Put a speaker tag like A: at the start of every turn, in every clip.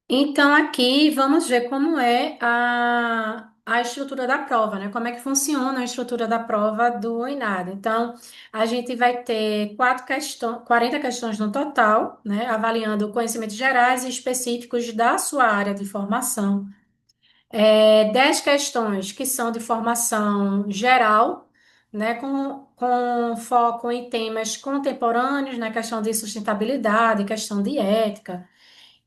A: Então, aqui vamos ver como é a estrutura da prova, né? Como é que funciona a estrutura da prova do ENAD. Então, a gente vai ter 40 questões no total, né? Avaliando conhecimentos gerais e específicos da sua área de formação. 10 questões que são de formação geral, né? Com foco em temas contemporâneos, na questão de sustentabilidade, questão de ética.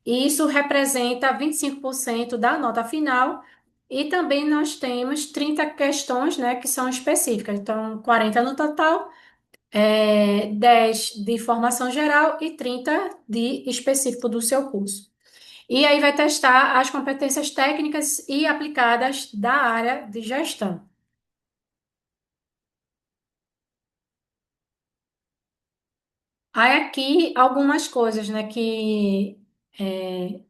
A: E isso representa 25% da nota final. E também nós temos 30 questões, né, que são específicas. Então, 40 no total, 10 de formação geral e 30 de específico do seu curso. E aí vai testar as competências técnicas e aplicadas da área de gestão. Aí aqui algumas coisas, né,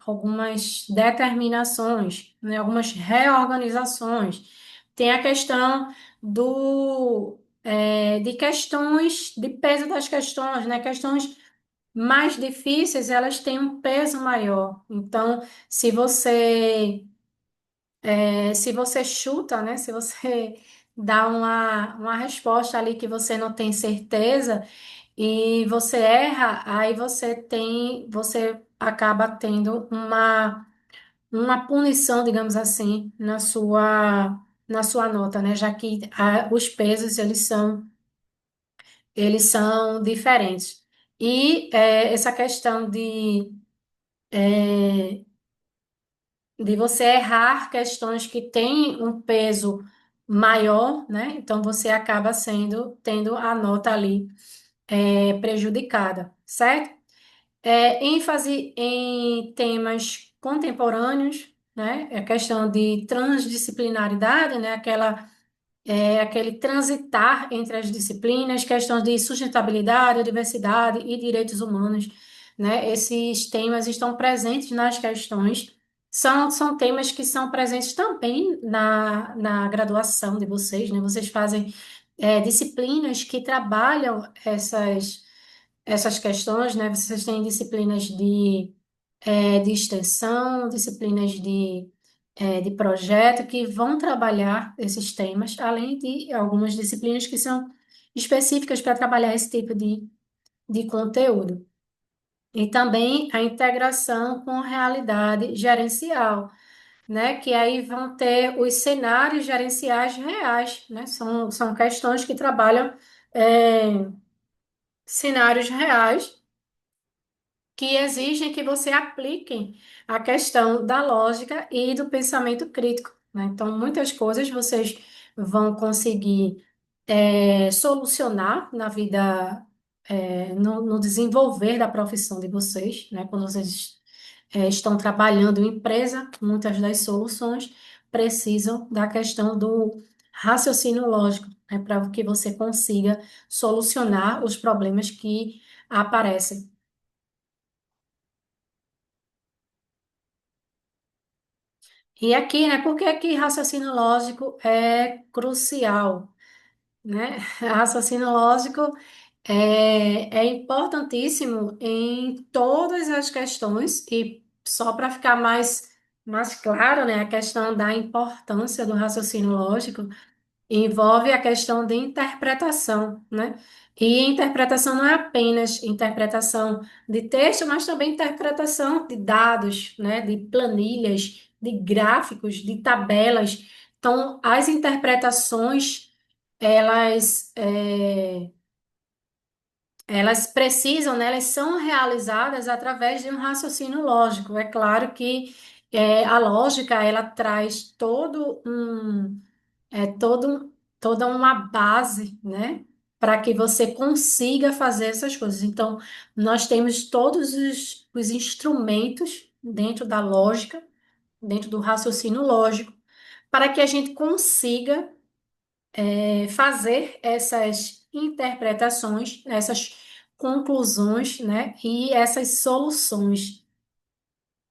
A: algumas determinações, né, algumas reorganizações. Tem a questão de questões, de peso das questões, né, questões mais difíceis, elas têm um peso maior. Então, se você chuta, né, se você dá uma resposta ali que você não tem certeza, e você erra, aí você acaba tendo uma punição, digamos assim, na sua nota, né? Já que os pesos, eles são diferentes. E essa questão de você errar questões que têm um peso maior, né? Então você acaba tendo a nota ali prejudicada, certo? ênfase em temas contemporâneos, né? A questão de transdisciplinaridade, né? Aquele transitar entre as disciplinas, questões de sustentabilidade, diversidade e direitos humanos, né? Esses temas estão presentes nas questões, são temas que são presentes também na graduação de vocês, né? Vocês fazem disciplinas que trabalham essas questões, né? Vocês têm disciplinas de extensão, disciplinas de projeto que vão trabalhar esses temas, além de algumas disciplinas que são específicas para trabalhar esse tipo de conteúdo. E também a integração com a realidade gerencial, né? Que aí vão ter os cenários gerenciais reais, né? São questões que trabalham é, cenários reais que exigem que você aplique a questão da lógica e do pensamento crítico, né? Então, muitas coisas vocês vão conseguir solucionar na vida, no desenvolver da profissão de vocês, né? Quando vocês estão trabalhando em empresa, muitas das soluções precisam da questão do raciocínio lógico, né? Para que você consiga solucionar os problemas que aparecem. E aqui, né, por que que raciocínio lógico é crucial, né? Raciocínio lógico é importantíssimo em todas as questões, e só para ficar mais claro, né, a questão da importância do raciocínio lógico, envolve a questão de interpretação, né? E interpretação não é apenas interpretação de texto, mas também interpretação de dados, né? De planilhas, de gráficos, de tabelas. Então, as interpretações, elas, é, elas precisam, né? Elas são realizadas através de um raciocínio lógico. É claro que a lógica, ela traz toda uma base, né, para que você consiga fazer essas coisas. Então, nós temos todos os instrumentos dentro da lógica, dentro do raciocínio lógico, para que a gente consiga fazer essas interpretações, essas conclusões, né, e essas soluções.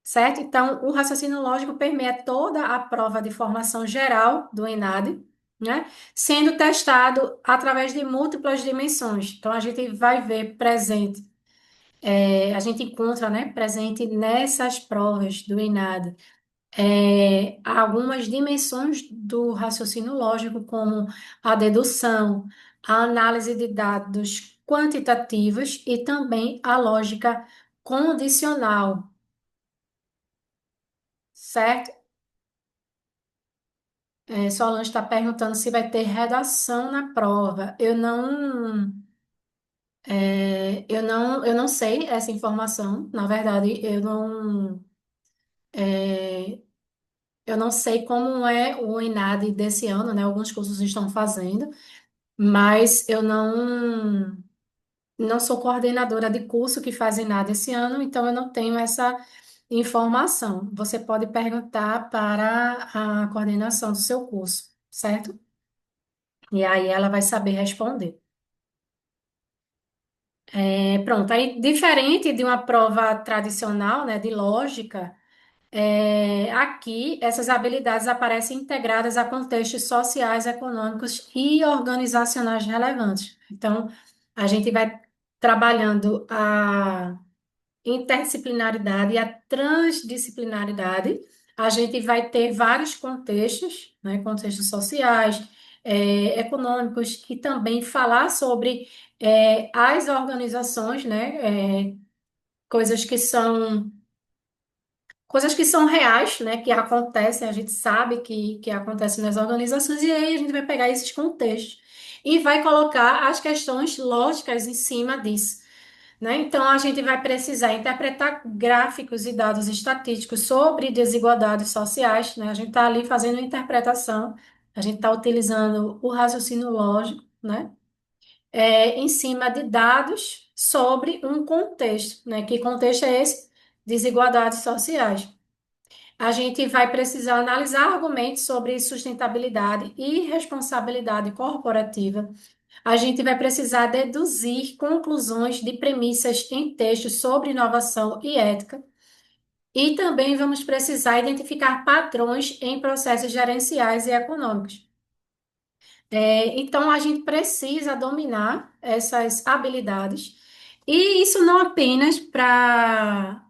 A: Certo? Então, o raciocínio lógico permeia toda a prova de formação geral do ENAD, né? Sendo testado através de múltiplas dimensões. Então, a gente vai ver presente. A gente encontra, né, presente nessas provas do ENAD, algumas dimensões do raciocínio lógico, como a dedução, a análise de dados quantitativos e também a lógica condicional, certo? Solange está perguntando se vai ter redação na prova. Eu não sei essa informação. Na verdade, eu não sei como é o ENAD desse ano, né? Alguns cursos estão fazendo, mas não sou coordenadora de curso que faz ENAD esse ano, então eu não tenho essa informação. Você pode perguntar para a coordenação do seu curso, certo? E aí ela vai saber responder. Pronto, aí diferente de uma prova tradicional, né, de lógica, aqui essas habilidades aparecem integradas a contextos sociais, econômicos e organizacionais relevantes. Então, a gente vai trabalhando a interdisciplinaridade e a transdisciplinaridade. A gente vai ter vários contextos, né, contextos sociais, econômicos, e também falar sobre as organizações, né, coisas que são coisas que são reais, né, que acontecem, a gente sabe que acontecem nas organizações, e aí a gente vai pegar esses contextos e vai colocar as questões lógicas em cima disso, né? Então, a gente vai precisar interpretar gráficos e dados estatísticos sobre desigualdades sociais, né? A gente está ali fazendo uma interpretação, a gente está utilizando o raciocínio lógico, né? Em cima de dados sobre um contexto, né? Que contexto é esse? Desigualdades sociais. A gente vai precisar analisar argumentos sobre sustentabilidade e responsabilidade corporativa. A gente vai precisar deduzir conclusões de premissas em textos sobre inovação e ética. E também vamos precisar identificar padrões em processos gerenciais e econômicos. Então, a gente precisa dominar essas habilidades, e isso não apenas para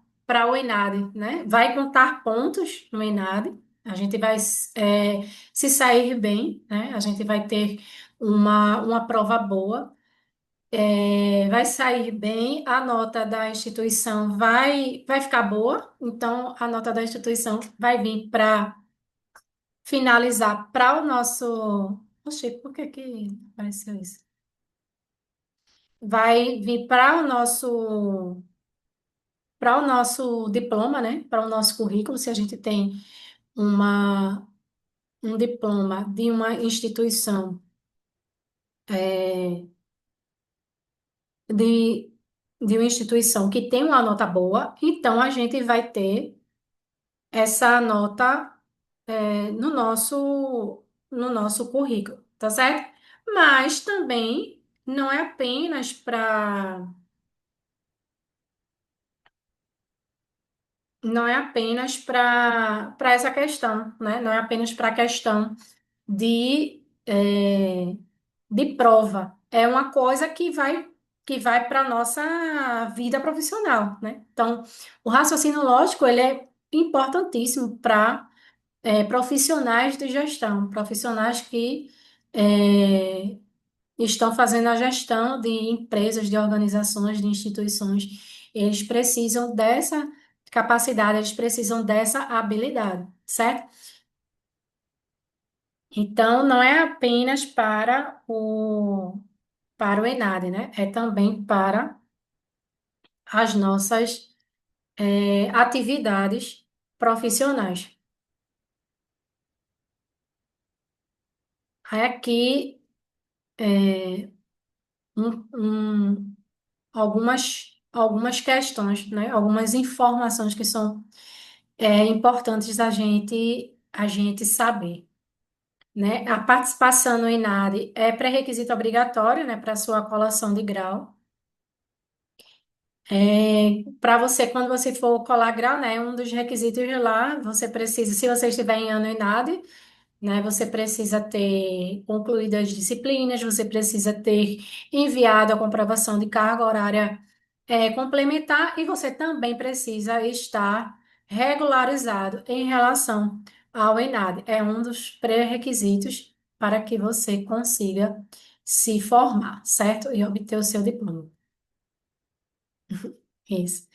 A: o ENAD, né? Vai contar pontos no ENAD, a gente vai se sair bem, né? A gente vai ter uma prova boa, vai sair bem, a nota da instituição vai ficar boa, então a nota da instituição vai vir para finalizar para o nosso. Oxê, por que que apareceu isso? Vai vir para o nosso diploma, né? Para o nosso currículo, se a gente tem uma, um diploma de uma instituição é, de, de uma instituição que tem uma nota boa, então a gente vai ter essa nota no nosso currículo, tá certo? Mas também não é apenas para essa questão, né? Não é apenas para a questão de prova. É uma coisa que vai para a nossa vida profissional, né? Então, o raciocínio lógico, ele é importantíssimo para profissionais de gestão, profissionais que é, estão fazendo a gestão de empresas, de organizações, de instituições. Eles precisam dessa capacidade, eles precisam dessa habilidade, certo? Então, não é apenas para o ENAD, né? É também para as nossas atividades profissionais. Aí aqui, um- um- algumas questões, né? Algumas informações que são importantes a gente saber, né? A participação no INADE é pré-requisito obrigatório, né, para sua colação de grau. Para você, quando você for colar grau, né, um dos requisitos de lá, você precisa, se você estiver em ano INADE, né, você precisa ter concluído as disciplinas, você precisa ter enviado a comprovação de carga horária complementar e você também precisa estar regularizado em relação ao ENAD. É um dos pré-requisitos para que você consiga se formar, certo? E obter o seu diploma. Isso.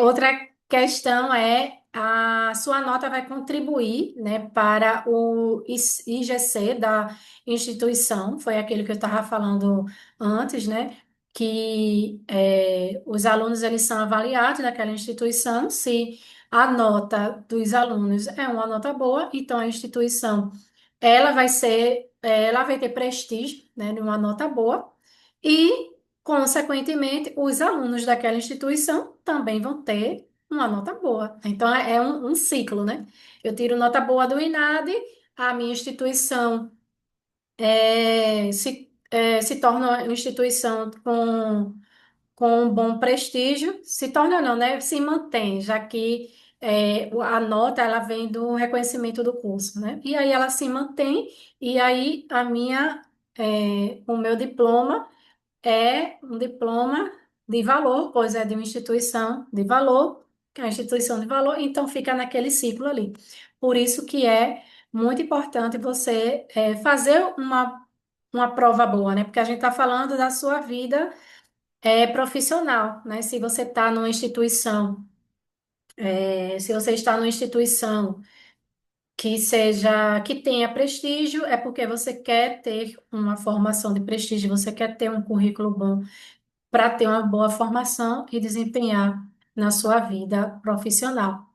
A: Outra questão é a sua nota vai contribuir, né, para o IGC da instituição, foi aquele que eu estava falando antes, né, que os alunos eles são avaliados naquela instituição, se a nota dos alunos é uma nota boa, então a instituição ela vai ter prestígio, né, de uma nota boa, e, consequentemente, os alunos daquela instituição também vão ter uma nota boa. Então, é um ciclo, né? Eu tiro nota boa do INAD, a minha instituição se torna uma instituição com um bom prestígio, se torna não, né? Se mantém, já que a nota ela vem do reconhecimento do curso, né? E aí ela se mantém, e aí o meu diploma é um diploma de valor, pois é de uma instituição de valor, que é uma instituição de valor, então fica naquele ciclo ali. Por isso que é muito importante você fazer uma prova boa, né? Porque a gente está falando da sua vida profissional, né? Se você está numa instituição, se você está numa instituição que tenha prestígio, é porque você quer ter uma formação de prestígio, você quer ter um currículo bom para ter uma boa formação e desempenhar na sua vida profissional.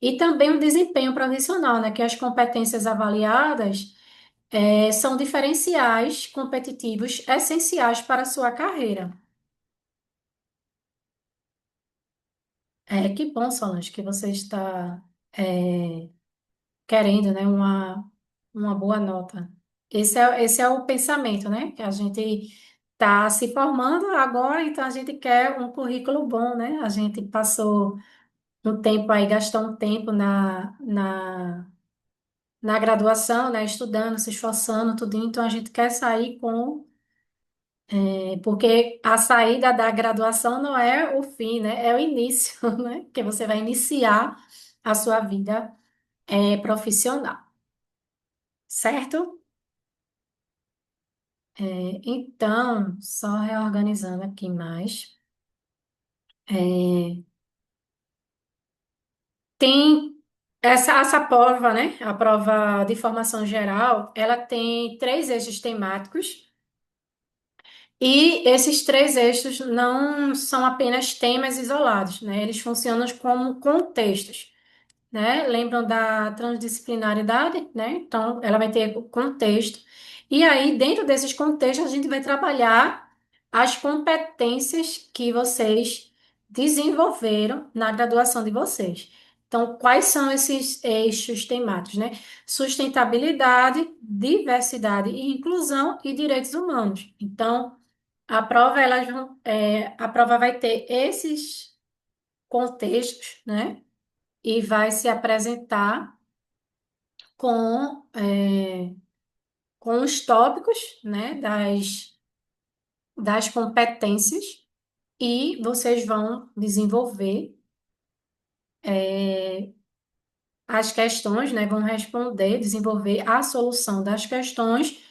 A: E também o desempenho profissional, né? Que as competências avaliadas são diferenciais competitivos essenciais para a sua carreira. Que bom, Solange, que você está querendo, né, uma boa nota. Esse é o pensamento, né? Que a gente está se formando agora, então a gente quer um currículo bom, né? A gente passou um tempo aí, gastou um tempo na graduação, né? Estudando, se esforçando, tudo, então a gente quer sair porque a saída da graduação não é o fim, né? É o início, né? Que você vai iniciar a sua vida profissional, certo? Então, só reorganizando aqui mais. é, Tem essa prova, né? A prova de formação geral, ela tem três eixos temáticos. E esses três eixos não são apenas temas isolados, né? Eles funcionam como contextos, né? Lembram da transdisciplinaridade, né? Então, ela vai ter o contexto. E aí, dentro desses contextos, a gente vai trabalhar as competências que vocês desenvolveram na graduação de vocês. Então, quais são esses eixos temáticos, né? Sustentabilidade, diversidade e inclusão e direitos humanos. Então, a prova vai ter esses contextos, né? E vai se apresentar com, é, com os tópicos, né, das competências e vocês vão desenvolver as questões, né, vão responder, desenvolver a solução das questões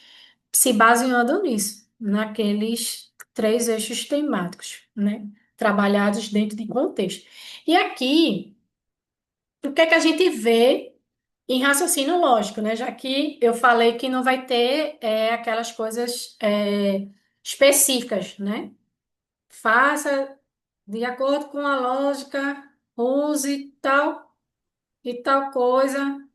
A: se baseando nisso, naqueles três eixos temáticos, né, trabalhados dentro de contexto. E aqui, o que é que a gente vê em raciocínio lógico, né? Já que eu falei que não vai ter aquelas coisas específicas, né? Faça de acordo com a lógica, use tal e tal coisa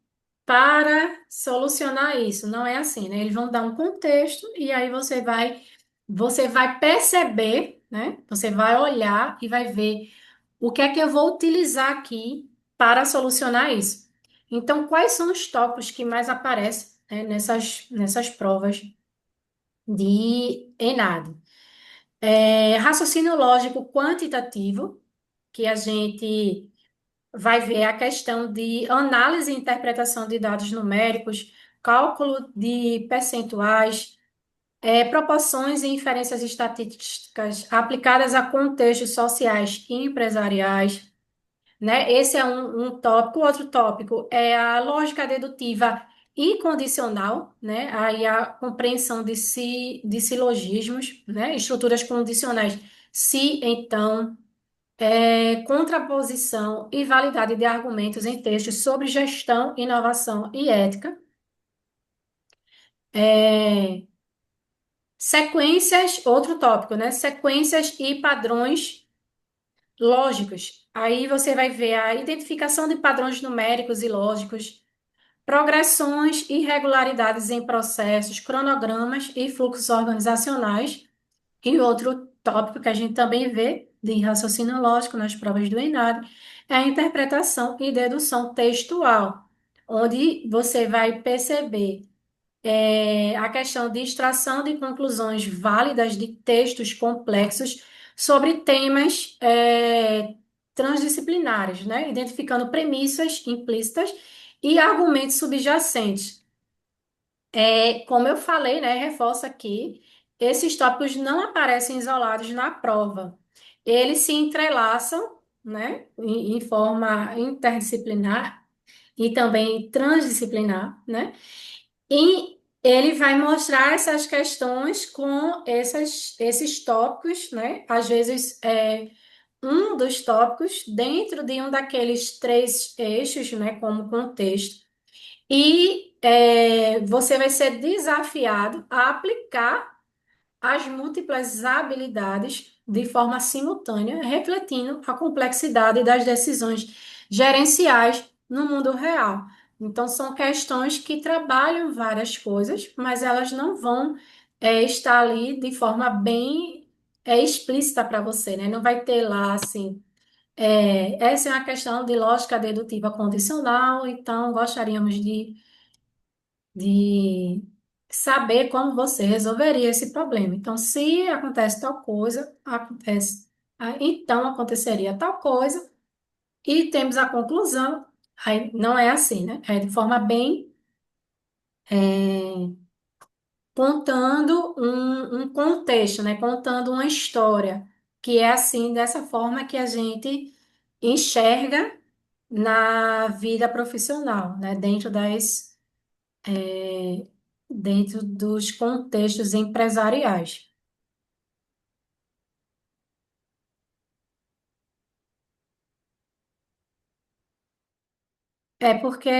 A: para solucionar isso. Não é assim, né? Eles vão dar um contexto e aí você vai perceber, né? Você vai olhar e vai ver o que é que eu vou utilizar aqui para solucionar isso. Então, quais são os tópicos que mais aparecem, né, nessas provas de ENAD? Raciocínio lógico quantitativo, que a gente vai ver a questão de análise e interpretação de dados numéricos, cálculo de percentuais, Proporções e inferências estatísticas aplicadas a contextos sociais e empresariais, né? Esse é um tópico. Outro tópico é a lógica dedutiva e condicional, né? Aí a compreensão de silogismos, né? Estruturas condicionais. Se, então, contraposição e validade de argumentos em textos sobre gestão, inovação e ética. É, sequências, outro tópico, né? Sequências e padrões lógicos. Aí você vai ver a identificação de padrões numéricos e lógicos, progressões e irregularidades em processos, cronogramas e fluxos organizacionais. E outro tópico que a gente também vê de raciocínio lógico nas provas do ENAD é a interpretação e dedução textual, onde você vai perceber a questão de extração de conclusões válidas de textos complexos sobre temas transdisciplinares, né? Identificando premissas implícitas e argumentos subjacentes. Como eu falei, né, reforço aqui, esses tópicos não aparecem isolados na prova. Eles se entrelaçam, né, em forma interdisciplinar e também transdisciplinar, né? E ele vai mostrar essas questões com esses tópicos, né? Às vezes, um dos tópicos dentro de um daqueles três eixos, né, como contexto. E você vai ser desafiado a aplicar as múltiplas habilidades de forma simultânea, refletindo a complexidade das decisões gerenciais no mundo real. Então, são questões que trabalham várias coisas, mas elas não vão estar ali de forma bem explícita para você, né? Não vai ter lá assim. Essa é uma questão de lógica dedutiva condicional, então gostaríamos de saber como você resolveria esse problema. Então, se acontece tal coisa, então aconteceria tal coisa, e temos a conclusão. Aí não é assim, né? É de forma bem contando um contexto, né? Contando uma história, que é assim, dessa forma que a gente enxerga na vida profissional, né? Dentro dos contextos empresariais. É porque